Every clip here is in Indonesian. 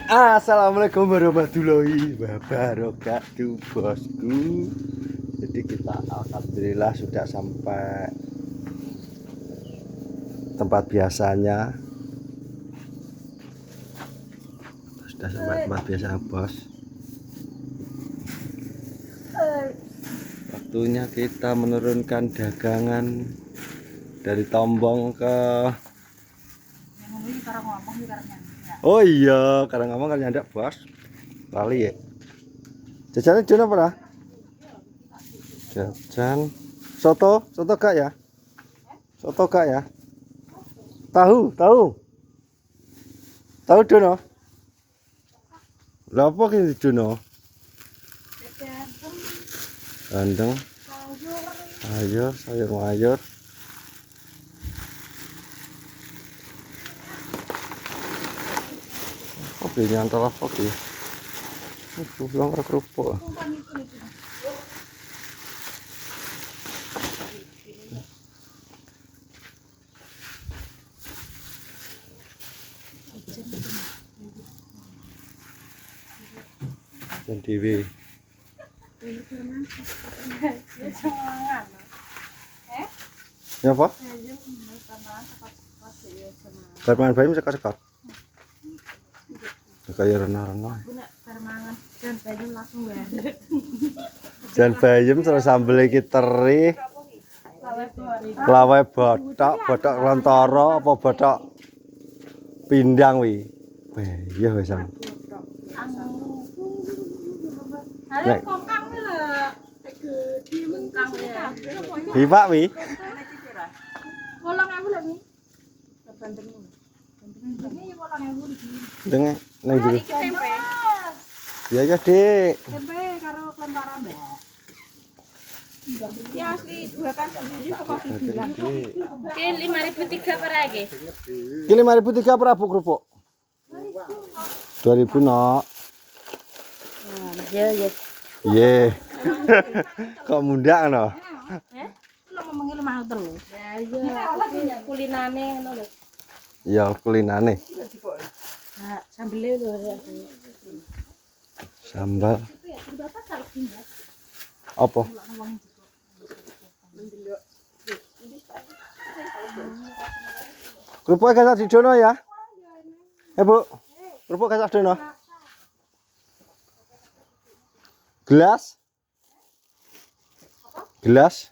Assalamualaikum warahmatullahi wabarakatuh, bosku. Jadi kita alhamdulillah sudah sampai tempat biasanya. Sudah sampai tempat biasa, bos. Waktunya kita menurunkan dagangan dari Tombong ke oh iya, karena ngomong kan nyandak, bos. Lali ya. Jajannya jono apa lah? Jajan soto gak ya? Soto gak ya? Tahu dono. Lah apa ki dono? Bandeng. Ayo, sayur mayur. Oke, nyantol apa ki? Aku bilang kerupuk. Dan TV. Ya apa? Barman bayi sekat-sekat. Kayak renang-renang. Jan bayem terus sambel iki teri. Lawai botok lontoro apa botok pindang wi. Ya wis. Nek Pak wi. Denge nang jero. Ya ya, Dik. Tempe karo kelentara, Mbak. Ya asli buatan sendiri kok bilang. Ki 5.003 per iki. Ki 5.003 berapa kerupuk? 2.000 nok. Ya ya. Ye. Kok mundak no? Lo ngomongnya lu mau terus. Ya iya. Kulinane ngono lho. Ya kulinane. Nah, sambelnya lho. Sambal. Apa? Kerupuk gak di dono ya? Bu. Kerupuk gak dono. Gelas? Gelas?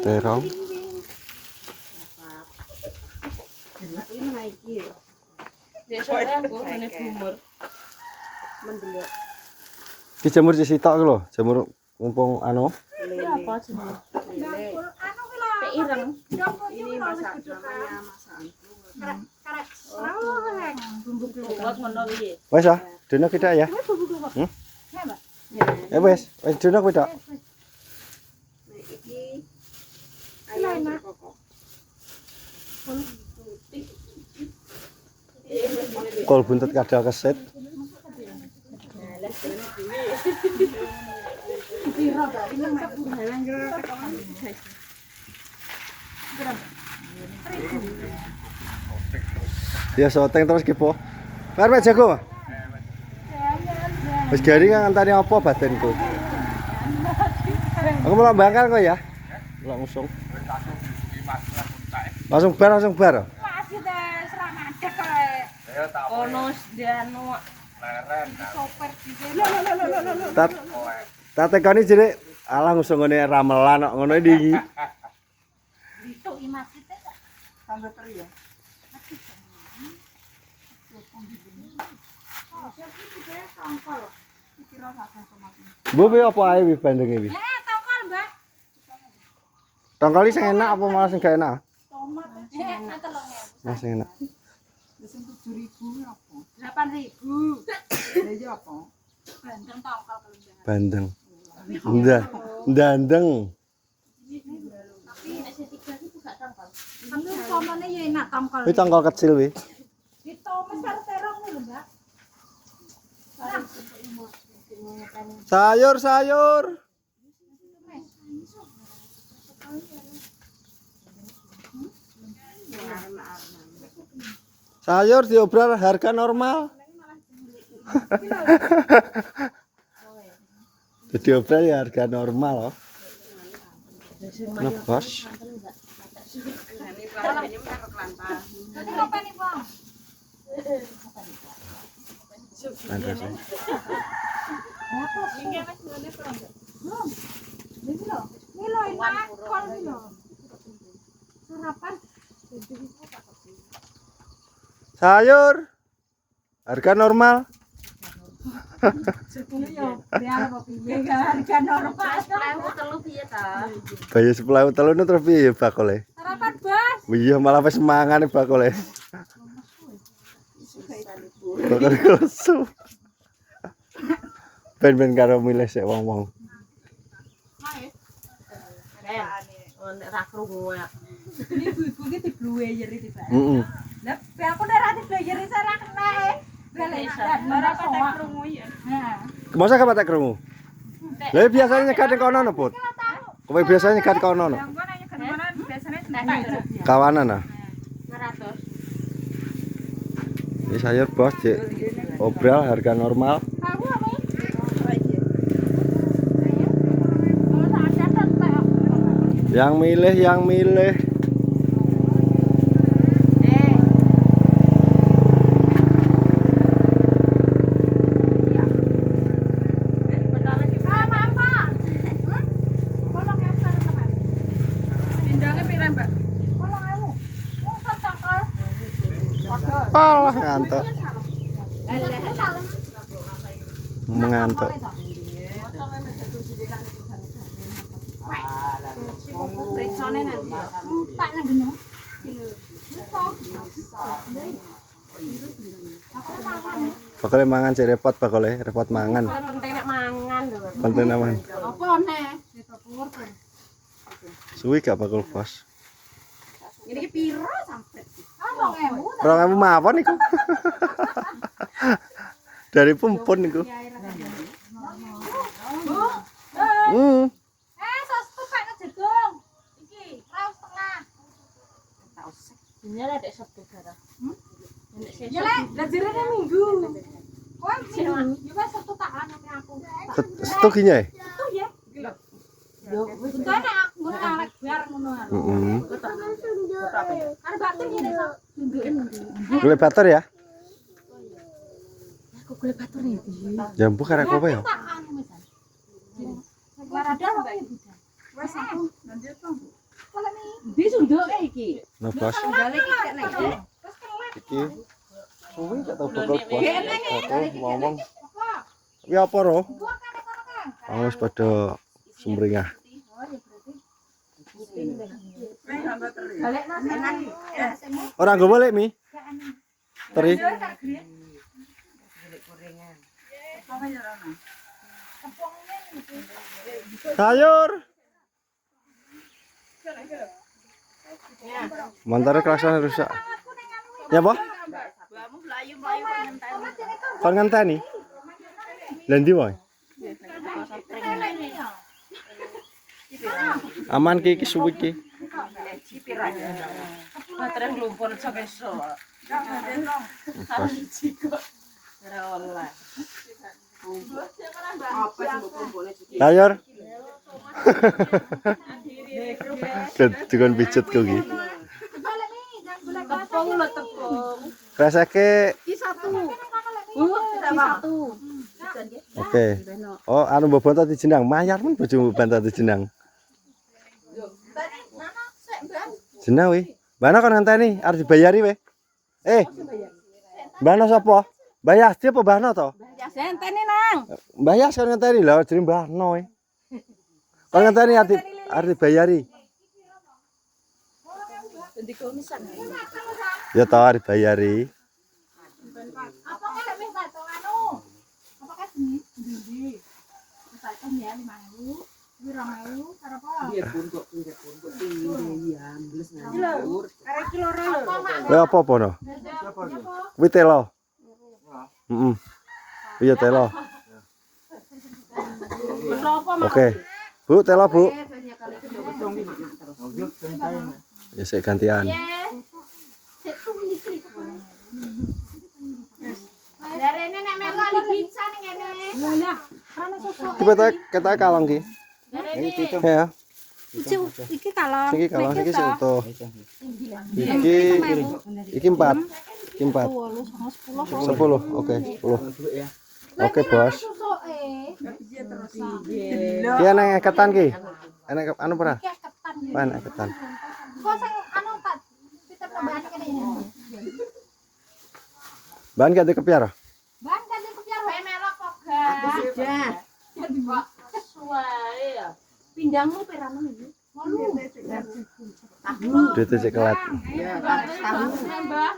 Terong. Ki jamur di sitok lho, jamur mumpung anu. Apa jamur? Anu ki lho. Ireng. Ini masakannya masakan. Bumbu kluwek ngono iki. Wes ah, dino kita ya. Ya wes dino kita. Iki ayam koko. Kol buntut kadal kesit. Ya soteng terus kipo. Arep jago. Wis garing ngantani apa badanku. Aku mau bangkal kok ya. Langsung. Langsung bar. Masih teh serang adek kok. Ono dianu leren. Soper dise. Tak tekoni jere alah ngusung ngene ramelan kok ngono iki. Itu imas teh sampe teri ya. Bu apa ae wi bandenge wi? Tongkol, Mbak. Tongkol sing enak apa malah sing gak enak? Tomat enak. Nah, sing enak. Wis 7.000 apa? 8.000. Lah iya apa? Bandeng tongkol kelenjangan. Bandeng. Ndandeng. Tapi S3 gak tongkol. Tapi umpamane ya enak tongkol. Wi tongkol kecil wi. Di Thomas karo terong lho, Mbak. Sayur. Sayur diobral harga normal. Diobral ya harga normal loh. Nah, bos. Ada sih. Sayur harga normal. Bayi 10.000 telur nu terus piye bakole? Sarapan, Bos. Iya malah wis mangane bakole. Bakal kesu. Ben-ben karo milih sik wong-wong. Ora krungu ya. Ini ibu-ibu ki dibluwer iki, Pak. Heeh. Lah, aku nek ra dibluwer iso ra kena e. Balik ora patek krungu ya. Heeh. Masa gak patek krungu? Lah biasanya nyegat ning kono no, Put. Kowe biasanya nyegat kono no. Yang kono nyegat kono biasane tenan. Kawanan nah. 100. Ini sayur bos, Cek. Obral harga normal. Aku apa? Yang milih. Alah ngantuk. Mengantuk. Bakal mangan sih repot repot mangan. Penting nek mangan lho. Penting aman. Apa neh? Suwi gak bakal bos. Ini ki piro sampe? 2.000. 2.000 mawon niku. Dari pumpun niku. Sos Pak jedung. Iki, raus tengah. Ini ada Sabtu garah. Ya lek, lah jerene minggu. Kowe minggu, ya wis Sabtu tak anu aku. Stokinya ya? Itu ya. Yo, wis nek aku ngarek biar ngono. Heeh. Arep batin ngene to. Golek bater ya? Aku golek batur nih. Jambu karek kowe ya? Tak anu misan. Warada wae budak. Wes aku lanjut to. Kalau ini di sunduke iki. Nah, bos. Balik iki kek nek. Terus kelet. Iki suwi gak tau bakal bos. Aku ngomong. Ya apa ro? Gua kan kono kan. Wis pada sumringah. Balik enak. Ora nggo balik mi. Teri. Sayur. Montore klaksane rusak. Ya, Pak? Kon ngenteni. Lha ndi wae? Aman ki suwi ki. Baterai nglumpur sok esuk. Sayur. Dikon pijet kok iki. Tepung lho tepung. Rasake Iki 1. Satu. oke. Oh, anu mbok bantu dijenang. Mayar men bojomu bantu dijenang. Jenang wi. Mbana kon ngenteni arep dibayari we. Mbana sapa? Mbah Yasti apa Mbahno to? Ya senteni nang. Mbah Yas kon ngenteni lho jeneng Mbahno we. Kon ngenteni arep dibayari. Dadi komisan. Ya to arep dibayari. Apa nek wis tak anu? Apa kan sini? Ndi. Tak ya 5.000. Kuwi 2.000 karo apa? Iya pun kok tinggi ambles ngawur. Arek ki loro lho. Kowe apa no? Kuwi telo. Heeh. Iya telo. Oke. Bu, telo, Bu. Ya sik gantian. Tiba kata kalong ki. Ya. Iki kalong. Iki kalong iki sing utuh. Iki 4. Iki 4. 10. Oke, 10. Oke, Bos. Ki ana ketan ki. Ana anu pernah? Ana ketan. Kok sing anu tak pitep tambahan kene ya. Bahan gak dikepiar? Ban kan kepiar wae melok kok, Ga. Sudah. Jadi Mbak Suwae ya. Pindangmu pirang iki? Duit cek kelat. Ya, tahu. Mbak.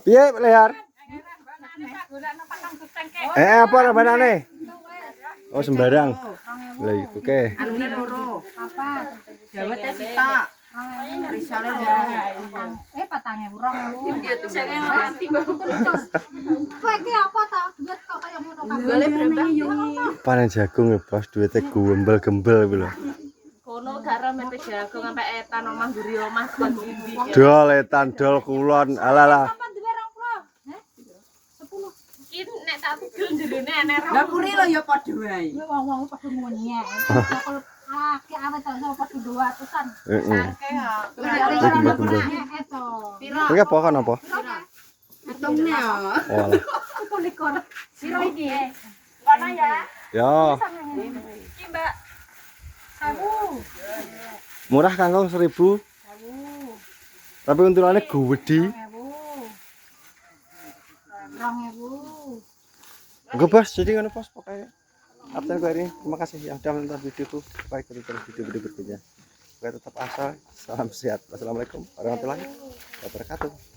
Piye lehar? Apa rabanane? Oh sembarang. Lah iku ke. Anune loro. Apa? Dawete sitok. Risale loro. Patangnya urang lu. Kowe iki apa ta? Duit kok kaya ngono kabeh. Boleh berapa? Panen jagung ya, Bos. Duitnya gembel-gembel kuwi lho. Kono garam mete jagung sampe etan omah mburi omah kon ndi. Dol etan dol kulon. Alalah. Sampeyan duwe 20. 10. Iki nek tak tugel jerone enek rong. Lah kuri lho ya padha wae. Kuwi wong-wong padha ngunyek. Ki awet to sama padha 200-an. Heeh. Sarke ya. Gembel-gembel. Eto. Iki apa kan apa? Hitungne ya. Oh alah. 21. Siro iki. Kono ya. Ya, Iki Mbak. 1000. murah kangkung 1000. 1000. Tapi untungane gede. 2000. Oke, Bos. Jadi ngono, Bos. Pokoknya absen gue hari ini. Terima kasih yang sudah menonton videoku. Supaya ikuti terus video-video berikutnya. Supaya tetap asal. Salam sehat. Wassalamualaikum warahmatullahi wabarakatuh.